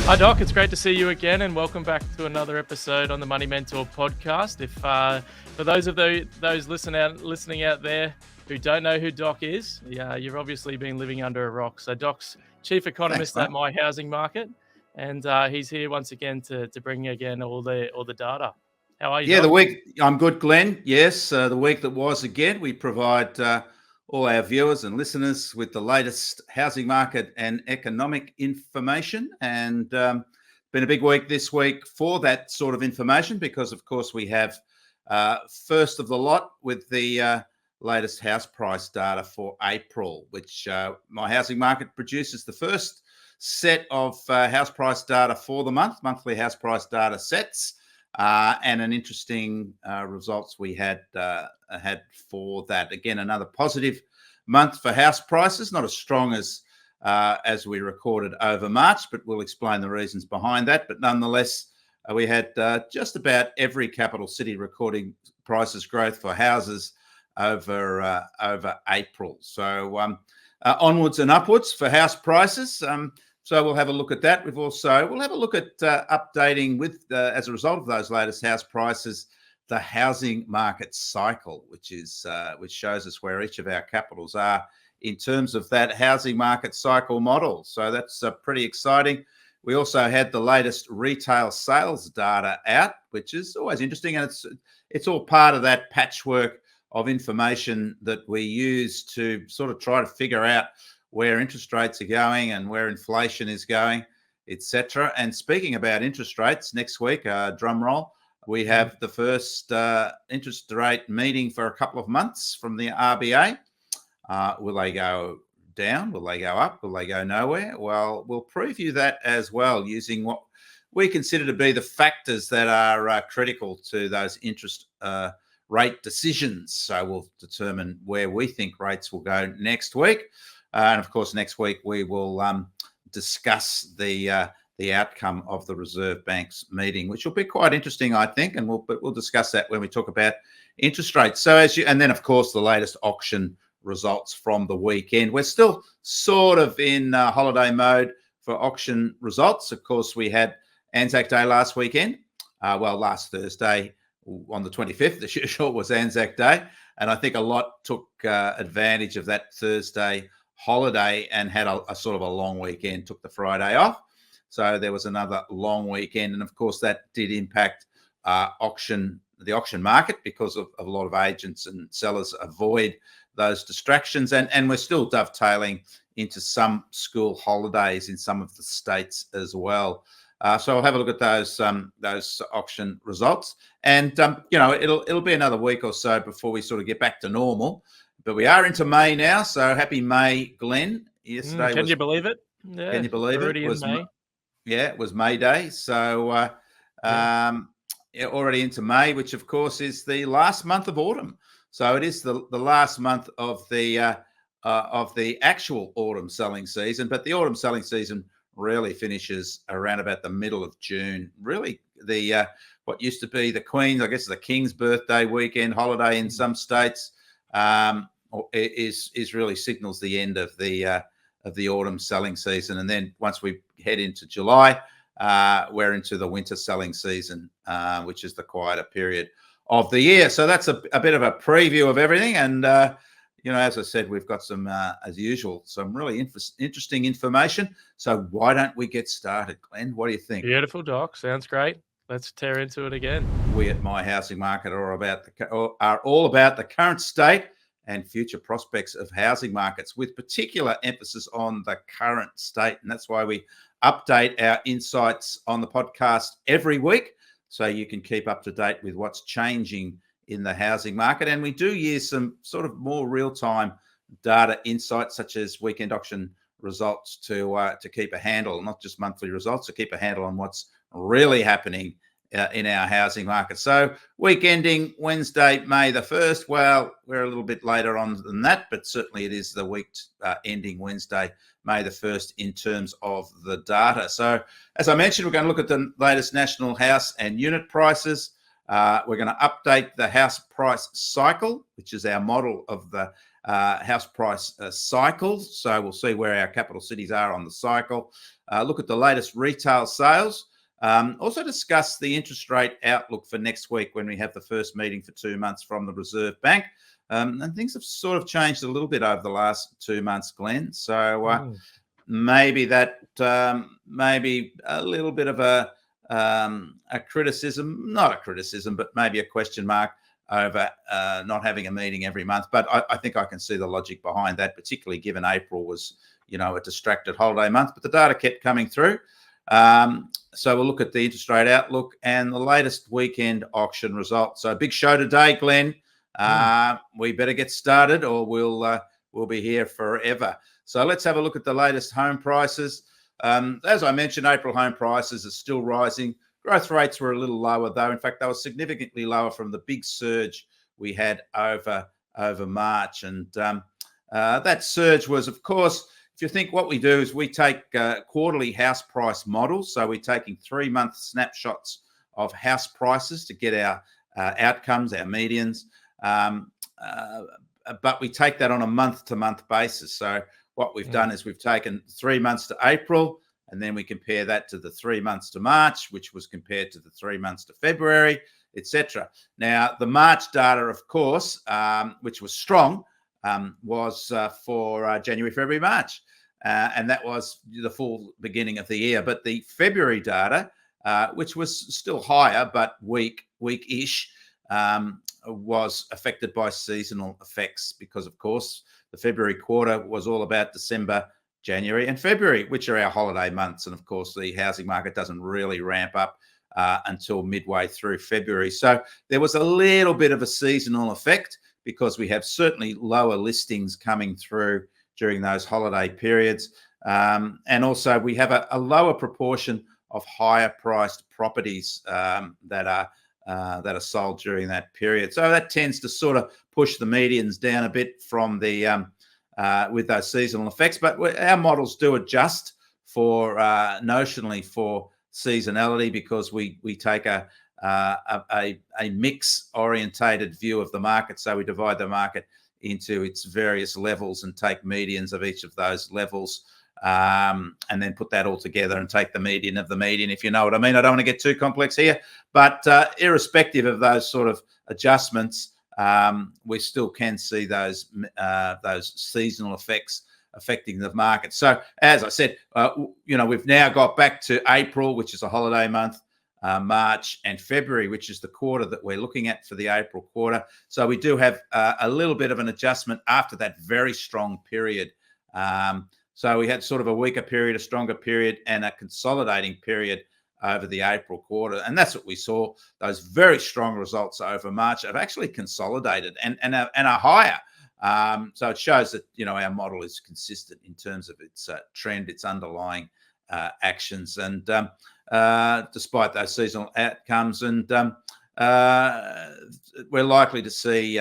Hi, Doc. It's great to see you again, and welcome back to another episode on the Money Mentor podcast. If for those of those listening out there who don't know who Doc is, you've obviously been living under a rock. So, Doc's chief economist Thanks, at My Housing Market, and he's here once again to bring again all the data. How are you, Yeah, Doc? I'm good, Glen. Yes, the week that was again, we provide all our viewers and listeners with the latest housing market and economic information. And been a big week this week for that sort of information because, of course, we have first of the lot with the latest house price data for April, which My Housing Market produces the first set of house price data for the monthly house price data sets. And an interesting results we had for that. Again, another positive month for house prices, not as strong as we recorded over March, but we'll explain the reasons behind that. But nonetheless, we had just about every capital city recording prices growth for houses over April. So onwards and upwards for house prices. So we'll have a look at that. We'll have a look at updating with, as a result of those latest house prices, the housing market cycle, which shows us where each of our capitals are in terms of that housing market cycle model. So that's pretty exciting. We also had the latest retail sales data out, which is always interesting, and it's all part of that patchwork of information that we use to sort of try to figure out where interest rates are going and where inflation is going, etc. And speaking about interest rates, next week, drum roll, we have the first interest rate meeting for a couple of months from the RBA. Will they go down? Will they go up? Will they go nowhere? Well, we'll preview that as well using what we consider to be the factors that are critical to those interest rate decisions. So we'll determine where we think rates will go next week. And of course, next week we will discuss the outcome of the Reserve Bank's meeting, which will be quite interesting, I think. And we'll discuss that when we talk about interest rates. So and then of course the latest auction results from the weekend. We're still sort of in holiday mode for auction results. Of course, we had Anzac Day last weekend. Last Thursday on the 25th, the short was Anzac Day, and I think a lot took advantage of that Thursday holiday and had a sort of a long weekend, took the Friday off. So there was another long weekend. And of course, that did impact the auction market because of a lot of agents and sellers avoid those distractions. And we're still dovetailing into some school holidays in some of the states as well. So I'll have a look at those auction results. And, it'll be another week or so before we sort of get back to normal. But we are into May now, so happy May, Glen. Yesterday can you believe it? Yeah, can you believe already it? In May. It was May Day. So already into May, which of course is the last month of autumn. So it is the last month of the actual autumn selling season. But the autumn selling season really finishes around about the middle of June. Really, what used to be the Queen's, I guess, the King's birthday weekend holiday in some states. Is really signals the end of the autumn selling season, and then once we head into July, we're into the winter selling season, which is the quieter period of the year. So that's a bit of a preview of everything, and as I said, we've got some, as usual, some really interesting information. So why don't we get started, Glenn? What do you think? Beautiful, Doc. Sounds great. Let's tear into it again. We at My Housing Market are all about the current state and future prospects of housing markets, with particular emphasis on the current state. And that's why we update our insights on the podcast every week, so you can keep up to date with what's changing in the housing market. And we do use some sort of more real-time data insights, such as weekend auction results, to keep a handle, not just monthly results, to keep a handle on what's really happening in our housing market. So week ending Wednesday, May the 1st. Well, we're a little bit later on than that, but certainly it is the week ending Wednesday, May the 1st, in terms of the data. So as I mentioned, we're going to look at the latest national house and unit prices. We're going to update the house price cycle, which is our model of the house price cycles. So we'll see where our capital cities are on the cycle. Look at the latest retail sales. Also discuss the interest rate outlook for next week when we have the first meeting for 2 months from the Reserve Bank. And things have sort of changed a little bit over the last 2 months, Glenn. So maybe that, maybe a little bit of a criticism, not a criticism, but maybe a question mark over not having a meeting every month. But I think I can see the logic behind that, particularly given April was, a distracted holiday month. But the data kept coming through. So we'll look at the interest rate outlook and the latest weekend auction results. So a big show today, Glenn. We better get started or we'll be here forever. So let's have a look at the latest home prices. As I mentioned, April home prices are still rising. Growth rates were a little lower, though. In fact, they were significantly lower from the big surge we had over March. And that surge was, of course, if you think what we do is we take quarterly house price models. So we're taking 3-month snapshots of house prices to get our outcomes, our medians. But we take that on a month-to-month basis. So what we've done is we've taken 3 months to April, and then we compare that to the 3 months to March, which was compared to the 3 months to February, etc. Now, the March data, of course, which was strong, was for January, February, March. And that was the full beginning of the year. But the February data, which was still higher but weak-ish, was affected by seasonal effects because, of course, the February quarter was all about December, January and February, which are our holiday months. And, of course, the housing market doesn't really ramp up until midway through February. So there was a little bit of a seasonal effect because we have certainly lower listings coming through during those holiday periods. And also we have a lower proportion of higher priced properties that are sold during that period. So that tends to sort of push the medians down a bit from the with those seasonal effects. But our models do adjust for notionally for seasonality because we take a mix orientated view of the market. So we divide the market into its various levels and take medians of each of those levels. And then put that all together and take the median of the median, if you know what I mean. I don't want to get too complex here, but irrespective of those sort of adjustments, we still can see those seasonal effects affecting the market. So, as I said, we've now got back to April, which is a holiday month, March and February, which is the quarter that we're looking at for the April quarter. So we do have a little bit of an adjustment after that very strong period. So we had sort of a weaker period, a stronger period, and a consolidating period over the April quarter. And that's what we saw. Those very strong results over March have actually consolidated and are higher. So it shows that, our model is consistent in terms of its trend, its underlying actions. And despite those seasonal outcomes, and we're likely to see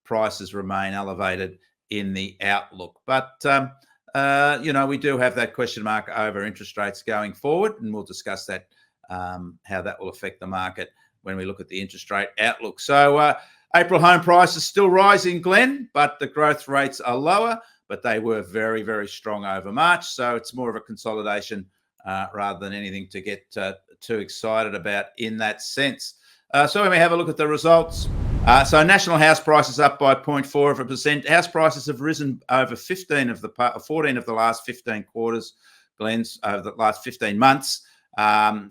prices remain elevated in the outlook. But, we do have that question mark over interest rates going forward, and we'll discuss that, how that will affect the market when we look at the interest rate outlook. So April home prices still rising, Glenn, but the growth rates are lower, but they were very, very strong over March. So it's more of a consolidation rather than anything to get too excited about in that sense. So when we have a look at the results, so national house prices up by 0.4%. House prices have risen over 14 of the last 15 quarters, Glenn's, over the last 15 months.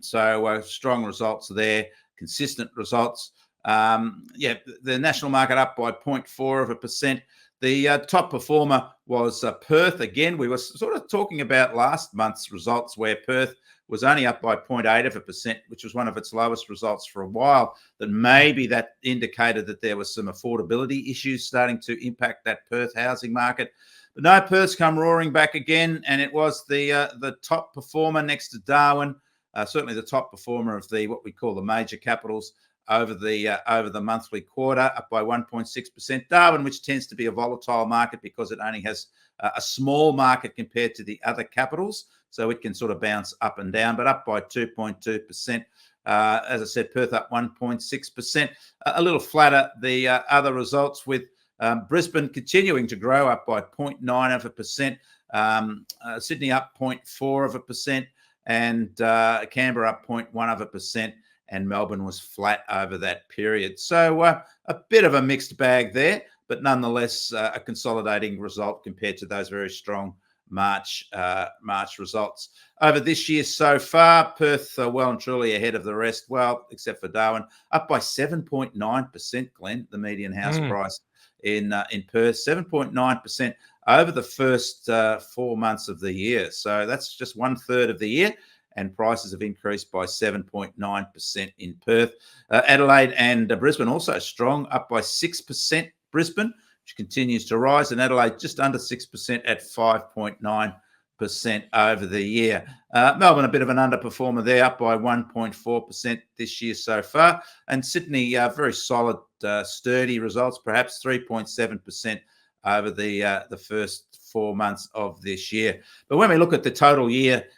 So strong results there, consistent results. The national market up by 0.4%. The top performer was Perth. Again, we were sort of talking about last month's results where Perth was only up by 0.8%, which was one of its lowest results for a while. That maybe that indicated that there was some affordability issues starting to impact that Perth housing market. But no, Perth's come roaring back again, and it was the top performer next to Darwin, certainly the top performer of what we call the major capitals over the monthly quarter, up by 1.6%. Darwin, which tends to be a volatile market because it only has a small market compared to the other capitals, so it can sort of bounce up and down, but up by 2.2%. As I said, Perth up 1.6%. A little flatter the other results, with Brisbane continuing to grow, up by 0.9%. Sydney up 0.4%, and Canberra up 0.1%, and Melbourne was flat over that period. So a bit of a mixed bag there, but nonetheless a consolidating result compared to those very strong March results. Over this year so far, Perth well and truly ahead of the rest, well, except for Darwin, up by 7.9%, Glen, the median house price in Perth, 7.9% over the first 4 months of the year. So that's just 1/3 of the year, and prices have increased by 7.9% in Perth. Adelaide and Brisbane also strong, up by 6%. Brisbane, which continues to rise, and Adelaide just under 6% at 5.9% over the year. Melbourne, a bit of an underperformer there, up by 1.4% this year so far. And Sydney, very solid, sturdy results, perhaps 3.7% over the first 4 months of this year. But when we look at the total year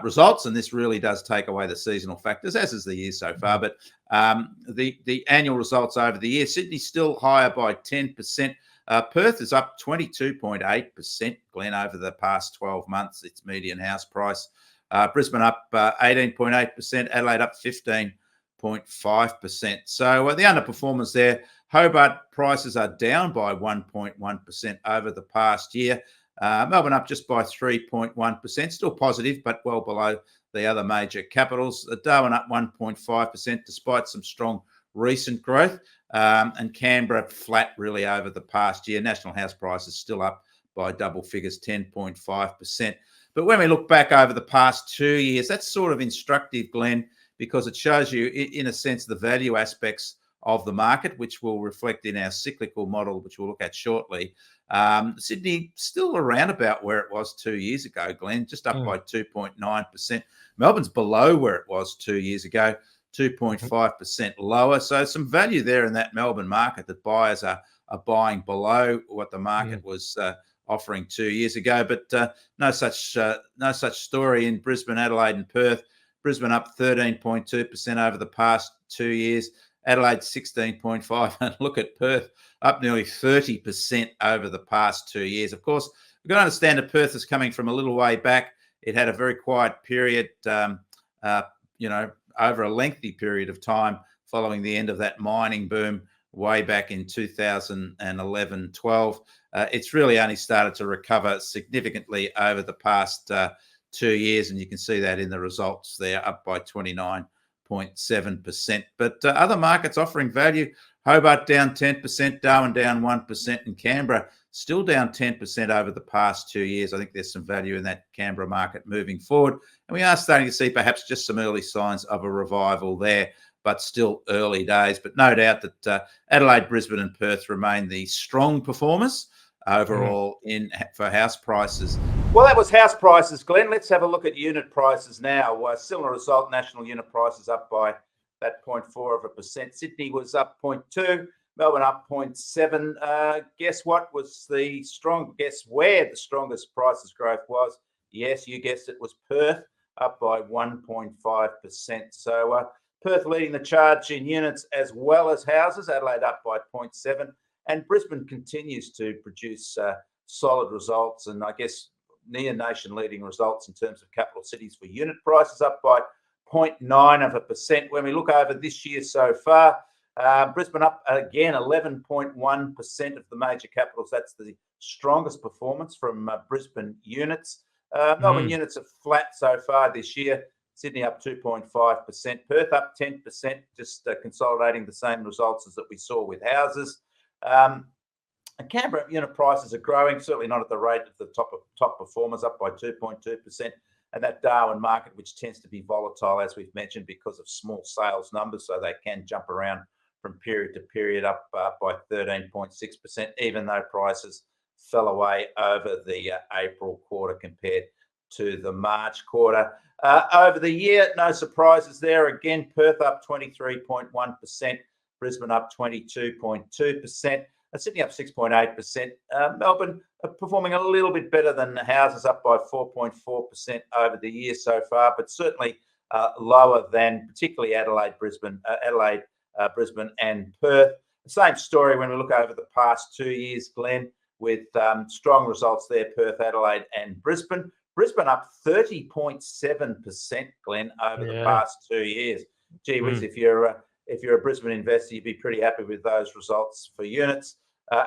results, and this really does take away the seasonal factors, as is the year so far, but the annual results over the year, Sydney still higher by 10%. Perth is up 22.8%, Glen, over the past 12 months, its median house price. Brisbane up 18.8%, Adelaide up 15.5%. So the underperformers there, Hobart prices are down by 1.1% over the past year. Melbourne up just by 3.1%, still positive, but well below the other major capitals. Darwin up 1.5%, despite some strong recent growth. And Canberra flat really over the past year. National house prices still up by double figures, 10.5%. But when we look back over the past 2 years, that's sort of instructive, Glen, because it shows you, in a sense, the value aspects of the market, which will reflect in our cyclical model, which we'll look at shortly. Sydney still around about where it was 2 years ago, Glen, just up by 2.9%. Melbourne's below where it was 2 years ago, 2.5% lower. So some value there in that Melbourne market that buyers are buying below what the market was offering 2 years ago. But no such story in Brisbane, Adelaide and Perth. Brisbane up 13.2% over the past 2 years. Adelaide 16.5%, and look at Perth, up nearly 30% over the past 2 years. Of course, we've got to understand that Perth is coming from a little way back. It had a very quiet period, over a lengthy period of time following the end of that mining boom way back in 2011-12. It's really only started to recover significantly over the past 2 years, and you can see that in the results there, up by 29.7%. But other markets offering value, Hobart down 10%, Darwin down 1%, and Canberra still down 10% over the past 2 years. I think there's some value in that Canberra market moving forward. And we are starting to see perhaps just some early signs of a revival there, but still early days. But no doubt that Adelaide, Brisbane and Perth remain the strong performers overall for house prices. Well, that was house prices, Glen. Let's have a look at unit prices now. Similar result, national unit prices up by that 0.4%. Sydney was up 0.2%, Melbourne up 0.7%. Guess what was guess where the strongest prices growth was? Yes, you guessed it, was Perth, up by 1.5%. So Perth leading the charge in units as well as houses. Adelaide up by 0.7%, and Brisbane continues to produce solid results, and I guess near nation leading results in terms of capital cities for unit prices, up by 0.9%. When we look over this year so far, Brisbane up again 11.1% of the major capitals. That's the strongest performance from Brisbane units. Melbourne units are flat so far this year. Sydney up 2.5%. Perth up 10%, just consolidating the same results as that we saw with houses. And Canberra unit prices are growing, certainly not at the rate of the top performers, up by 2.2%. And that Darwin market, which tends to be volatile, as we've mentioned, because of small sales numbers, so they can jump around from period to period, up by 13.6%, even though prices fell away over the April quarter compared to the March quarter. Over the year, no surprises there. Again, Perth up 23.1%, Brisbane up 22.2%. Sydney up 6.8%. Melbourne performing a little bit better than the houses, up by 4.4% over the year so far, but certainly lower than particularly Adelaide, Brisbane, and Perth. Same story when we look over the past 2 years, Glen, with strong results there, Perth, Adelaide and Brisbane. Brisbane up 30.7%, Glen, over the past 2 years. Gee whiz, if you're a Brisbane investor, you'd be pretty happy with those results for units.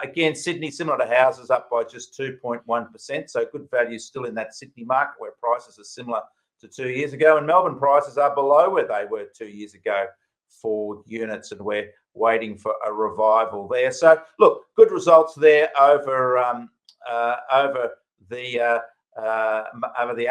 Again, Sydney, similar to houses, up by just 2.1%. So good value still in that Sydney market where prices are similar to 2 years ago. And Melbourne prices are below where they were 2 years ago for units, and we're waiting for a revival there. So look, good results there over the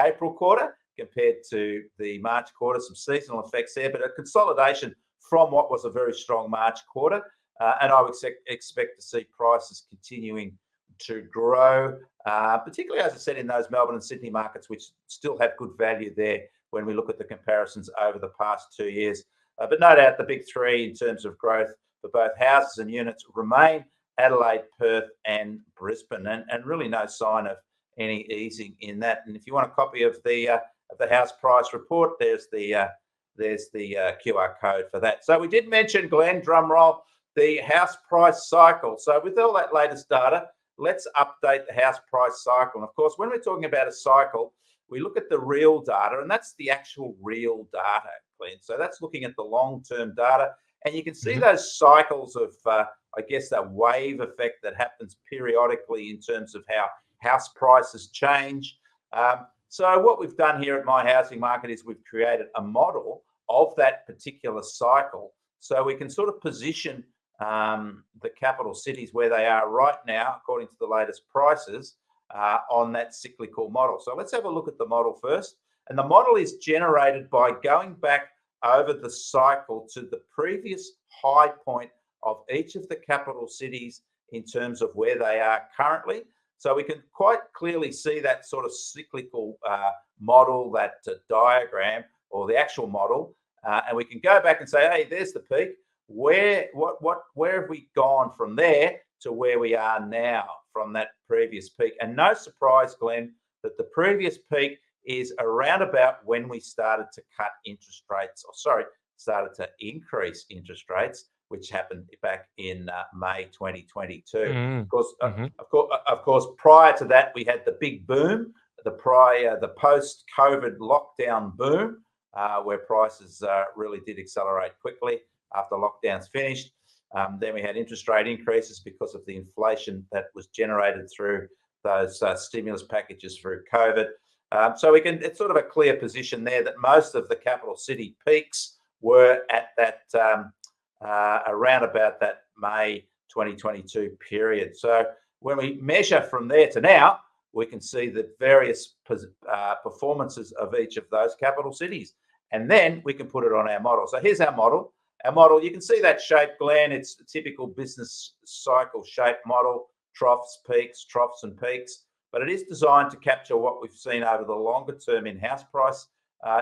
April quarter compared to the March quarter. Some seasonal effects there, but a consolidation from what was a very strong March quarter. And I would expect to see prices continuing to grow, particularly, as I said, in those Melbourne and Sydney markets, which still have good value there when we look at the comparisons over the past 2 years. But no doubt the big three in terms of growth for both houses and units remain Adelaide, Perth and Brisbane, and really no sign of any easing in that. And if you want a copy of the house price report, there's the QR code for that. So we did mention, Glen, drum roll, the house price cycle. So with all that latest data, let's update the house price cycle. And of course, when we're talking about a cycle, we look at the real data, and that's the actual real data, Glen. So that's looking at the long-term data. And you can see those cycles of, I guess, that wave effect that happens periodically in terms of how house prices change. So what we've done here at My Housing Market is we've created a model of that particular cycle, so we can sort of position the capital cities where they are right now, according to the latest prices, on that cyclical model. So let's have a look at the model first. And the model is generated by going back over the cycle to the previous high point of each of the capital cities in terms of where they are currently. So we can quite clearly see that sort of cyclical model, that diagram, or the actual model, and we can go back and say, hey, there's the peak. Where have we gone from there to where we are now from that previous peak? And no surprise, Glen, that the previous peak is around about when we started to cut interest rates, started to increase interest rates, which happened back in May 2022. Of course, prior to that, we had the big boom, the post-COVID lockdown boom, where prices really did accelerate quickly after lockdowns finished. Then we had interest rate increases because of the inflation that was generated through those stimulus packages through COVID. So it's sort of a clear position there that most of the capital city peaks were at that around about that May 2022 period. So when we measure from there to now, we can see the various performances of each of those capital cities, and then we can put it on our model. So here's our model. Our model, you can see that shape, Glen. It's a typical business cycle shape model, troughs and peaks, but it is designed to capture what we've seen over the longer term in house price,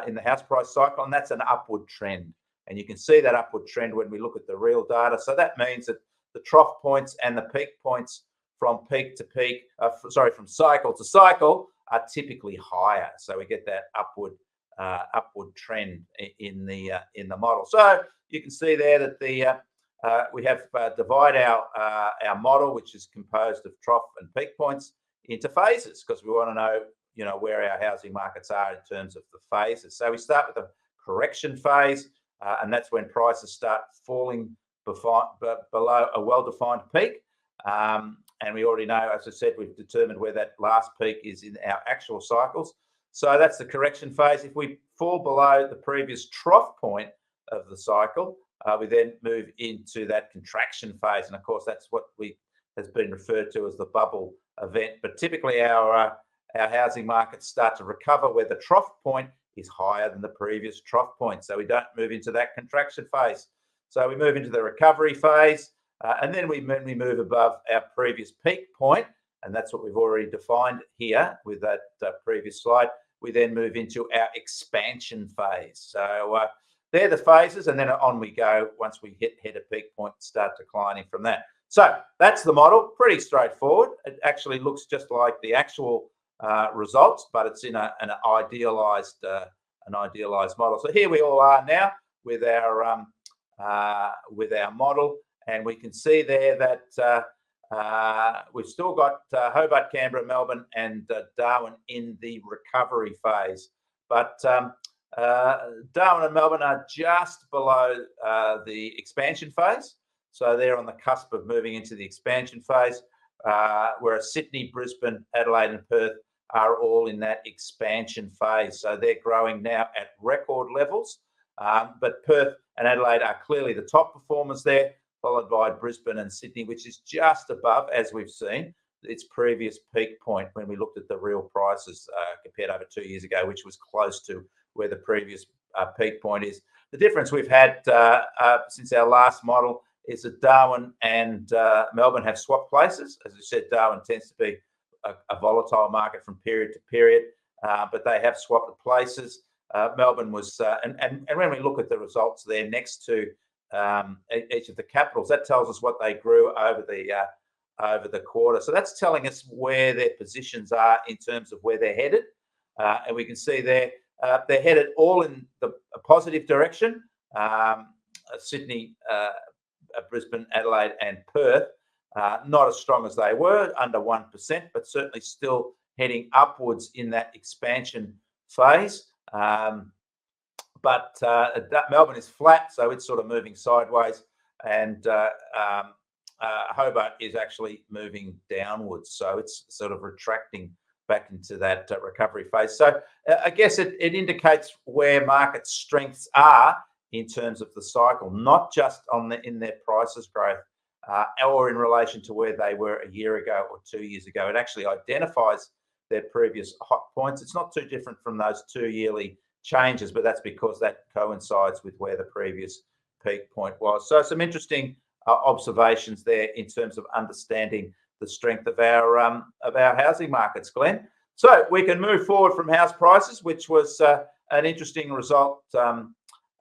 in the house price cycle, and that's an upward trend. And you can see that upward trend when we look at the real data. So that means that the trough points and the peak points from peak to peak, from cycle to cycle, are typically higher. So we get that upward trend in the model. So you can see there that we have divide our model, which is composed of trough and peak points, into phases, because we want to know, where our housing markets are in terms of the phases. So we start with a correction phase, and that's when prices start falling below a well-defined peak. And we already know, as I said, we've determined where that last peak is in our actual cycles. So that's the correction phase. If we fall below the previous trough point of the cycle, we then move into that contraction phase. And of course, that's what has been referred to as the bubble event. But typically our housing markets start to recover where the trough point is higher than the previous trough point. So we don't move into that contraction phase. So we move into the recovery phase, and then we move above our previous peak point, and that's what we've already defined here with that previous slide. We then move into our expansion phase. So they're the phases, and then on we go once we hit a peak point and start declining from that. So that's the model, pretty straightforward. It actually looks just like the actual results, but it's in an idealized model. So here we all are now with our model, And we can see there that we've still got Hobart, Canberra, Melbourne and Darwin in the recovery phase. But Darwin and Melbourne are just below the expansion phase. So they're on the cusp of moving into the expansion phase, whereas Sydney, Brisbane, Adelaide and Perth are all in that expansion phase. So they're growing now at record levels. But Perth and Adelaide are clearly the top performers there, followed by Brisbane and Sydney, which is just above, as we've seen, its previous peak point when we looked at the real prices compared over 2 years ago, which was close to where the previous peak point is. The difference we've had since our last model is that Darwin and Melbourne have swapped places. As I said, Darwin tends to be a volatile market from period to period, but they have swapped places. Melbourne was, and when we look at the results there next to each of the capitals, that tells us what they grew over the quarter. So that's telling us where their positions are in terms of where they're headed. And we can see there they're headed all in a positive direction. Sydney, Brisbane, Adelaide and Perth, not as strong as they were, under 1%, but certainly still heading upwards in that expansion phase. But Melbourne is flat, so it's sort of moving sideways, and Hobart is actually moving downwards, so it's sort of retracting back into that recovery phase. So I guess it indicates where market strengths are in terms of the cycle, not just in their prices growth or in relation to where they were a year ago or 2 years ago. It actually identifies their previous hot points. It's not too different from those 2 yearly changes, but that's because that coincides with where the previous peak point was. So some interesting observations there in terms of understanding the strength of our housing markets, Glenn. So we can move forward from house prices, which was an interesting result.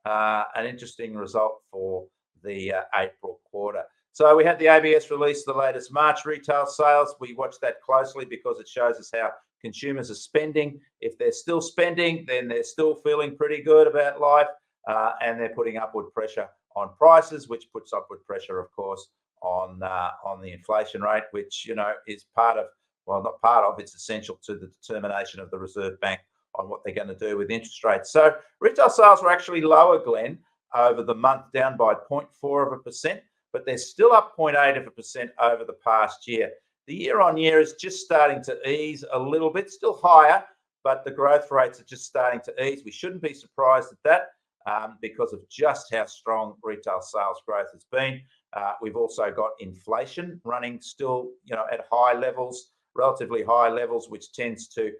An interesting result for the April quarter. So we had the ABS release the latest March retail sales. We watched that closely because it shows us how consumers are spending. If they're still spending, then they're still feeling pretty good about life, and they're putting upward pressure on prices, which puts upward pressure, of course, on the inflation rate, which is part of, well, not part of, it's essential to the determination of the Reserve Bank on what they're going to do with interest rates. So retail sales were actually lower, Glenn, over the month, down by 0.4%, but they're still up 0.8% over the past year. The year on year is just starting to ease a little bit, still higher, but the growth rates are just starting to ease. We shouldn't be surprised at that because of just how strong retail sales growth has been. We've also got inflation running still, at high levels, relatively high levels, which tends to,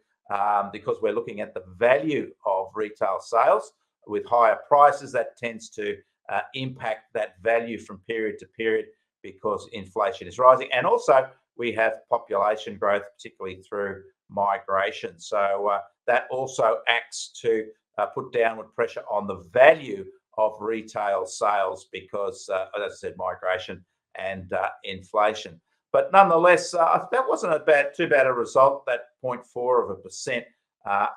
because we're looking at the value of retail sales with higher prices, that tends to impact that value from period to period because inflation is rising. And also we have population growth, particularly through migration. So that also acts to put downward pressure on the value of retail sales because, as I said, migration and inflation. But nonetheless, that wasn't too bad a result, that 0.4%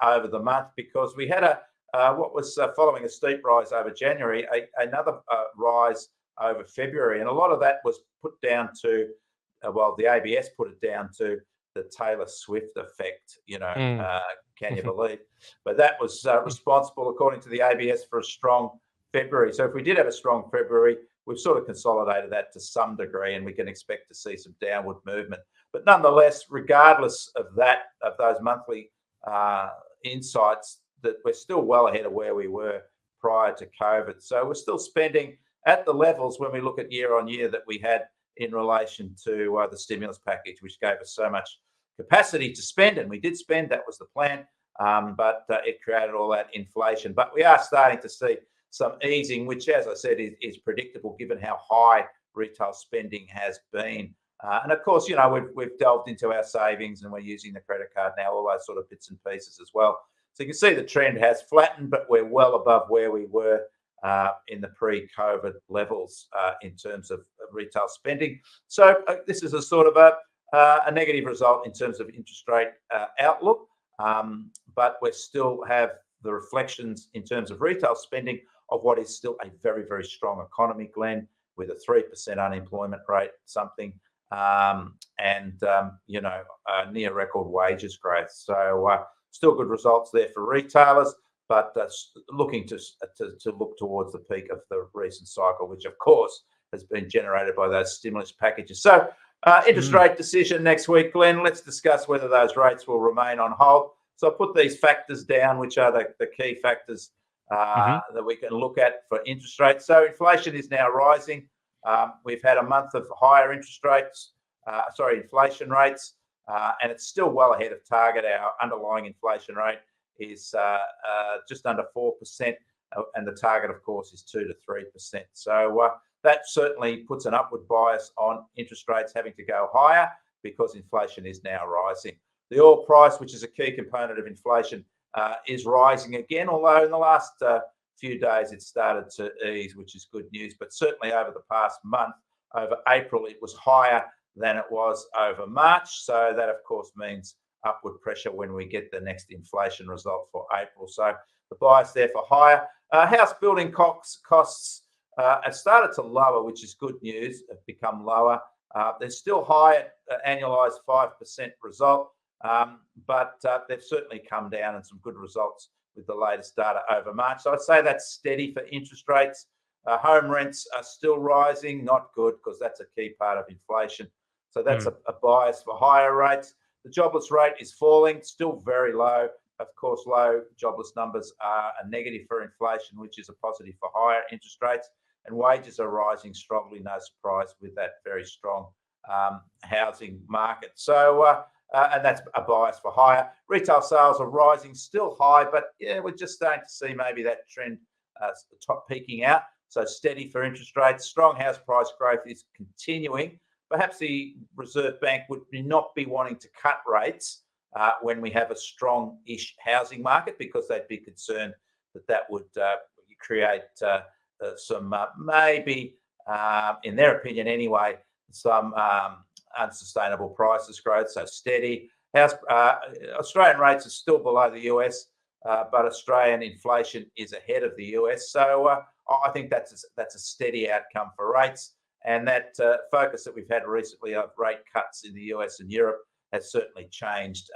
over the month, because we had what was following a steep rise over January, another rise over February. And a lot of that was put down to, the ABS put it down to the Taylor Swift effect, can you believe? But that was responsible, according to the ABS, for a strong February. So if we did have a strong February, we've sort of consolidated that to some degree, and we can expect to see some downward movement. But nonetheless, regardless of that, of those monthly insights, that we're still well ahead of where we were prior to COVID. So we're still spending at the levels when we look at year on year that we had in relation to the stimulus package, which gave us so much capacity to spend, and we did spend. That was the plan, but it created all that inflation. But we are starting to see some easing, which, as I said, is predictable given how high retail spending has been. And of course, we've delved into our savings and we're using the credit card now, all those sort of bits and pieces as well. So you can see the trend has flattened, but we're well above where we were in the pre-COVID levels in terms of retail spending. So this is a sort of a negative result in terms of interest rate outlook, but we still have the reflections in terms of retail spending of what is still a very, very strong economy, Glenn. with a 3% unemployment rate, something, near record wages growth. So still good results there for retailers, but looking to look towards the peak of the recent cycle, which of course has been generated by those stimulus packages. So interest rate decision next week, Glenn. Let's discuss whether those rates will remain on hold. So I put these factors down, which are the key factors that we can look at for interest rates. So inflation is now rising. We've had a month of higher inflation rates, and it's still well ahead of target. Our underlying inflation rate is just under 4%, and the target, of course, is 2 to 3%. So that certainly puts an upward bias on interest rates having to go higher because inflation is now rising. The oil price, which is a key component of inflation, is rising again, although in the last few days it started to ease, which is good news. But certainly over the past month, over April, it was higher than it was over March. So that, of course, means upward pressure when we get the next inflation result for April. So the bias there for higher. House building costs have started to lower, which is good news, have become lower. They're still high at annualised 5% result, but they've certainly come down, and some good results with the latest data over March. So I'd say that's steady for interest rates. Home rents are still rising, not good because that's a key part of inflation. So that's a bias for higher rates. The jobless rate is falling, still very low. Of course, low jobless numbers are a negative for inflation, which is a positive for higher interest rates. And wages are rising strongly, no surprise, with that very strong housing market. So, and that's a bias for higher. Retail sales are rising, still high, but yeah, we're just starting to see maybe that trend peaking out. So steady for interest rates. Strong house price growth is continuing. Perhaps the Reserve Bank would not be wanting to cut rates when we have a strong-ish housing market, because they'd be concerned that would create some maybe, in their opinion anyway, some unsustainable prices growth. So steady. Australian rates are still below the US, but Australian inflation is ahead of the US. So I think that's a steady outcome for rates. And that focus that we've had recently of rate cuts in the US and Europe has certainly changed.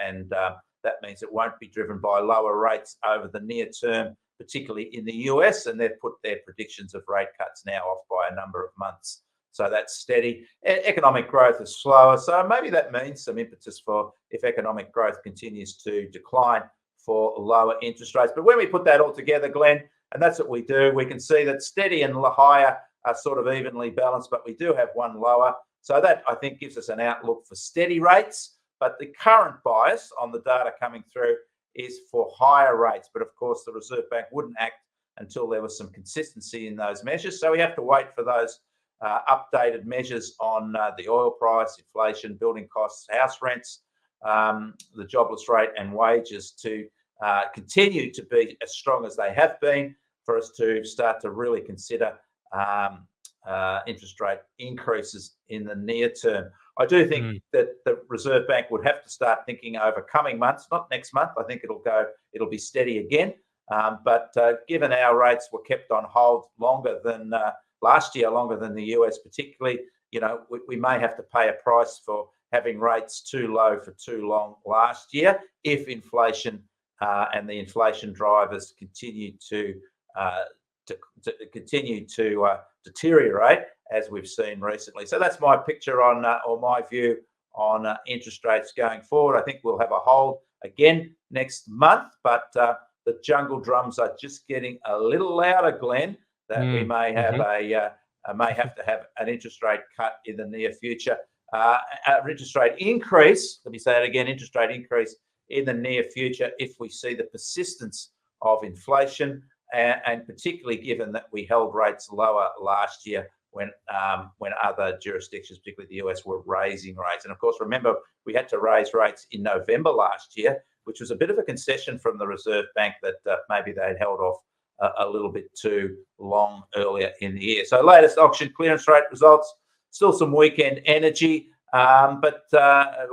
And that means it won't be driven by lower rates over the near term, particularly in the US. And they've put their predictions of rate cuts now off by a number of months. So that's steady. Economic growth is slower. So maybe that means some impetus for, if economic growth continues to decline, for lower interest rates. But when we put that all together, Glenn, and that's what we do, we can see that steady and higher are sort of evenly balanced, but we do have one lower. So that, I think, gives us an outlook for steady rates. But the current bias on the data coming through is for higher rates. But of course, the Reserve Bank wouldn't act until there was some consistency in those measures. So we have to wait for those updated measures on the oil price, inflation, building costs, house rents, the jobless rate and wages to continue to be as strong as they have been for us to start to really consider interest rate increases in the near term. I do think that the Reserve Bank would have to start thinking over coming months, not next month. I think it'll be steady again. But given our rates were kept on hold longer than last year, longer than the US particularly, we may have to pay a price for having rates too low for too long last year if inflation and the inflation drivers continue to deteriorate as we've seen recently. So that's my picture on, or my view on interest rates going forward. I think we'll have a hold again next month, but the jungle drums are just getting a little louder, Glenn, that we may have may have to have an interest rate cut in the near future. Interest rate increase, let me say that again, interest rate increase in the near future if we see the persistence of inflation, and particularly given that we held rates lower last year when other jurisdictions, particularly the US, were raising rates. And of course, remember, we had to raise rates in November last year, which was a bit of a concession from the Reserve Bank that maybe they'd held off a little bit too long earlier in the year. So latest auction clearance rate results, still some weekend energy, but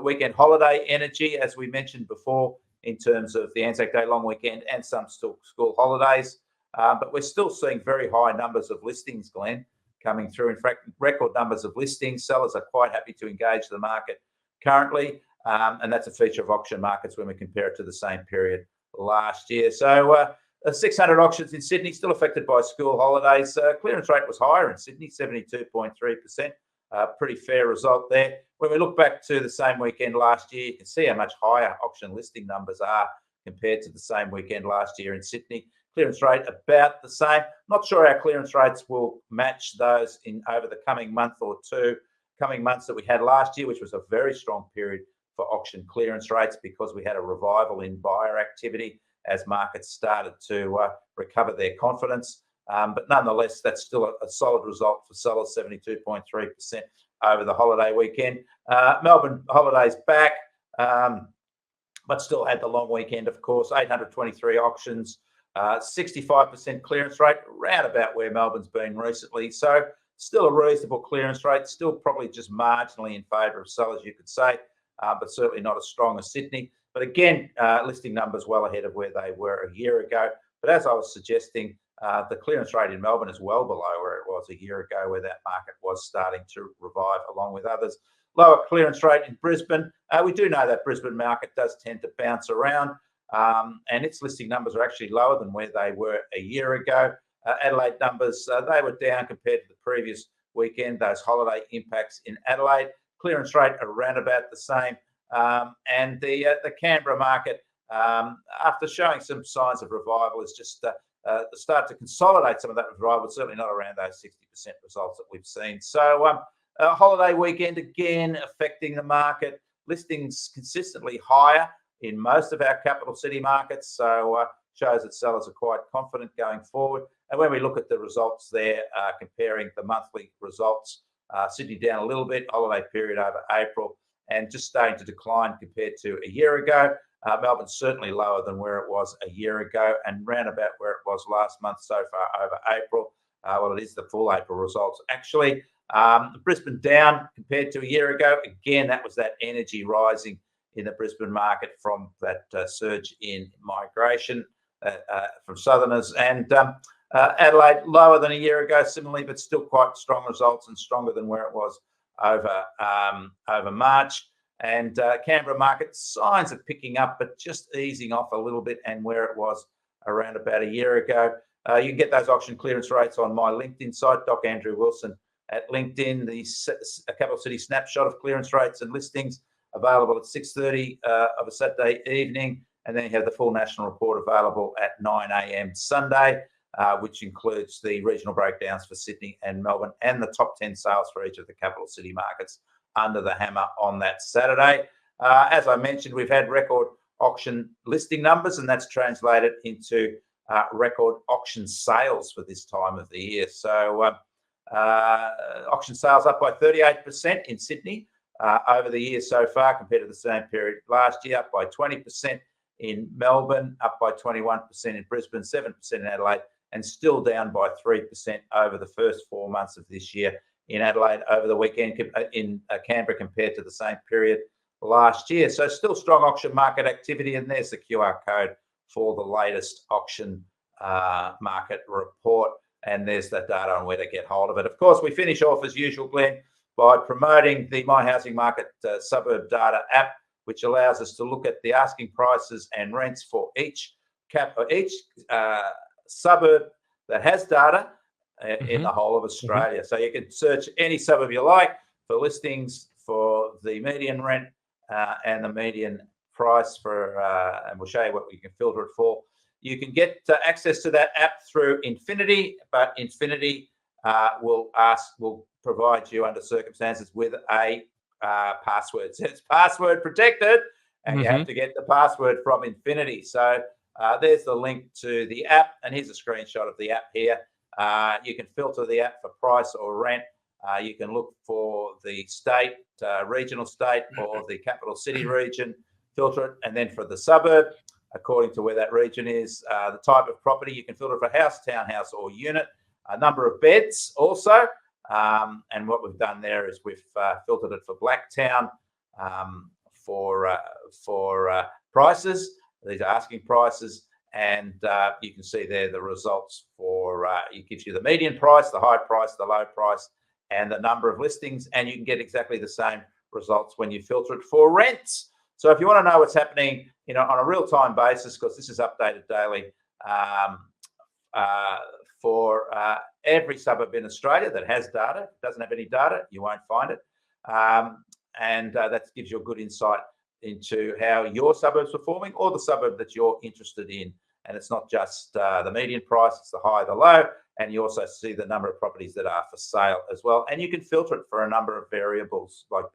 weekend holiday energy, as we mentioned before, in terms of the Anzac Day long weekend and some still school holidays. But we're still seeing very high numbers of listings, Glenn, coming through. In fact, record numbers of listings. Sellers are quite happy to engage the market currently, and that's a feature of auction markets when we compare it to the same period last year. So 600 auctions in Sydney, still affected by school holidays. Clearance rate was higher in Sydney, 72.3%. Pretty fair result there. When we look back to the same weekend last year, you can see how much higher auction listing numbers are compared to the same weekend last year in Sydney. Clearance rate about the same. Not sure our clearance rates will match those in over the coming month or two, coming months that we had last year, which was a very strong period for auction clearance rates because we had a revival in buyer activity as markets started to recover their confidence. But nonetheless, that's still a solid result for sellers, 72.3% over the holiday weekend. Melbourne holidays back, but still had the long weekend, of course. 823 auctions, 65% clearance rate, around about where Melbourne's been recently. So still a reasonable clearance rate, still probably just marginally in favour of sellers, you could say, but certainly not as strong as Sydney. But again, listing numbers well ahead of where they were a year ago. But as I was suggesting, the clearance rate in Melbourne is well below where it was a year ago, where that market was starting to revive along with others. Lower clearance rate in Brisbane. We do know that Brisbane market does tend to bounce around, and its listing numbers are actually lower than where they were a year ago. Adelaide numbers, they were down compared to the previous weekend, those holiday impacts in Adelaide. Clearance rate around about the same. And the Canberra market, after showing some signs of revival, is just start to consolidate some of that revival, certainly not around those 60% results that we've seen. So holiday weekend, again, affecting the market. Listings consistently higher in most of our capital city markets, so shows that sellers are quite confident going forward. And when we look at the results there, comparing the monthly results, Sydney down a little bit, holiday period over April, and just starting to decline compared to a year ago. Melbourne's certainly lower than where it was a year ago, and round about where it was last month so far over April. Well, it is the full April results, actually. Brisbane down compared to a year ago. Again, that was that energy rising in the Brisbane market from that surge in migration from southerners. And Adelaide lower than a year ago, similarly, but still quite strong results and stronger than where it was over March. And Canberra market signs of picking up, but just easing off a little bit, and where it was around about a year ago. You can get those auction clearance rates on my LinkedIn site, Doc Andrew Wilson at LinkedIn. The Capital City snapshot of clearance rates and listings available at 6:30 of a Saturday evening, and then you have the full national report available at 9 a.m. Sunday, which includes the regional breakdowns for Sydney and Melbourne and the top 10 sales for each of the capital city markets under the hammer on that Saturday. As I mentioned, we've had record auction listing numbers, and that's translated into record auction sales for this time of the year. So auction sales up by 38% in Sydney over the year so far compared to the same period last year, up by 20% in Melbourne, up by 21% in Brisbane, 7% in Adelaide, and still down by 3% over the first 4 months of this year in Adelaide over the weekend, in Canberra compared to the same period last year. So still strong auction market activity, and there's the QR code for the latest auction market report, and there's the data on where to get hold of it. Of course, we finish off as usual, Glenn, by promoting the My Housing Market Suburb Data app, which allows us to look at the asking prices and rents for each suburb that has data in the whole of Australia. So you can search any suburb you like for listings for the median rent and the median price for, and we'll show you what we can filter it for. You can get access to that app through Infinity, but Infinity will provide you under circumstances with a password. So it's password protected, and you have to get the password from Infinity. So there's the link to the app, and here's a screenshot of the app here. You can filter the app for price or rent. You can look for the state, regional state, or the capital city region, filter it, and then for the suburb, according to where that region is, the type of property, you can filter for house, townhouse, or unit, a number of beds also. And what we've done there is we've filtered it for Blacktown for prices. These are asking prices, and you can see there the results for it gives you the median price, the high price, the low price, and the number of listings, and you can get exactly the same results when you filter it for rents. So if you want to know what's happening, on a real-time basis, because this is updated daily for every suburb in Australia that has data. If it doesn't have any data, you won't find it, and that gives you a good insight into how your suburb's performing, or the suburb that you're interested in. And it's not just the median price, it's the high, the low, and you also see the number of properties that are for sale as well. And you can filter it for a number of variables like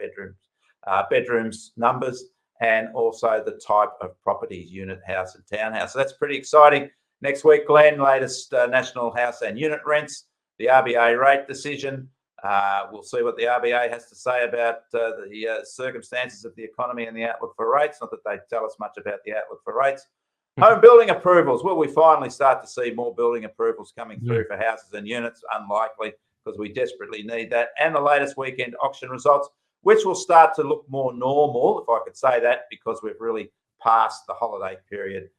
bedrooms numbers, and also the type of properties, unit, house and townhouse. So that's pretty exciting. Next week, Glen, latest national house and unit rents, the RBA rate decision. We'll see what the RBA has to say about the circumstances of the economy and the outlook for rates. Not that they tell us much about the outlook for rates. Home building approvals. Will we finally start to see more building approvals coming through for houses and units? Unlikely, because we desperately need that. And the latest weekend auction results, which will start to look more normal, if I could say that, because we've really passed the holiday period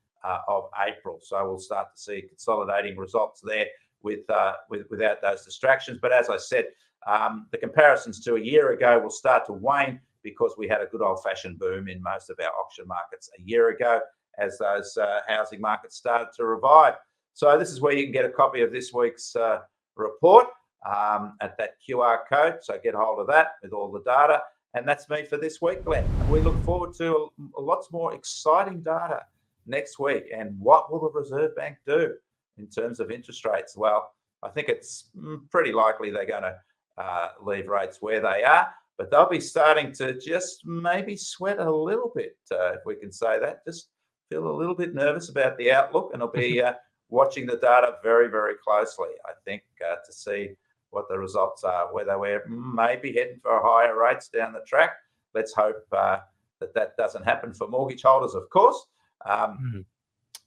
of April. So we'll start to see consolidating results there without those distractions. But as I said, the comparisons to a year ago will start to wane, because we had a good old-fashioned boom in most of our auction markets a year ago as those housing markets started to revive. So this is where you can get a copy of this week's report at that QR code. So get hold of that with all the data. And that's me for this week, Glen. We look forward to lots more exciting data next week. And what will the Reserve Bank do in terms of interest rates? Well, I think it's pretty likely they're going to leave rates where they are, but they'll be starting to just maybe sweat a little bit, if we can say that. Just feel a little bit nervous about the outlook, and I'll be watching the data very, very closely, I think, to see what the results are, whether we're maybe heading for higher rates down the track. Let's hope that doesn't happen for mortgage holders, of course.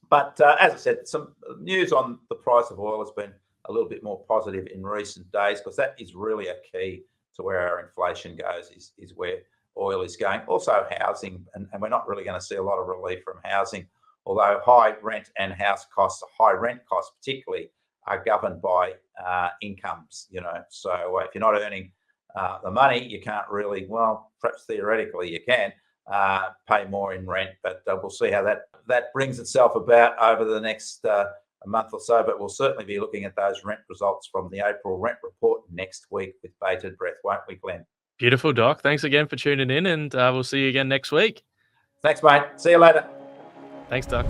But as I said, some news on the price of oil has been a little bit more positive in recent days, because that is really a key to where our inflation goes, is where oil is going. Also housing, and we're not really going to see a lot of relief from housing, although high rent and house costs, high rent costs particularly, are governed by incomes, So if you're not earning the money, you can't really, well, perhaps theoretically you can pay more in rent, but we'll see how that brings itself about over the next a month or so. But we'll certainly be looking at those rent results from the April rent report next week with bated breath, won't we, Glen? Beautiful, Doc. Thanks again for tuning in, and we'll see you again next week. Thanks, mate. See you later. Thanks, Doc.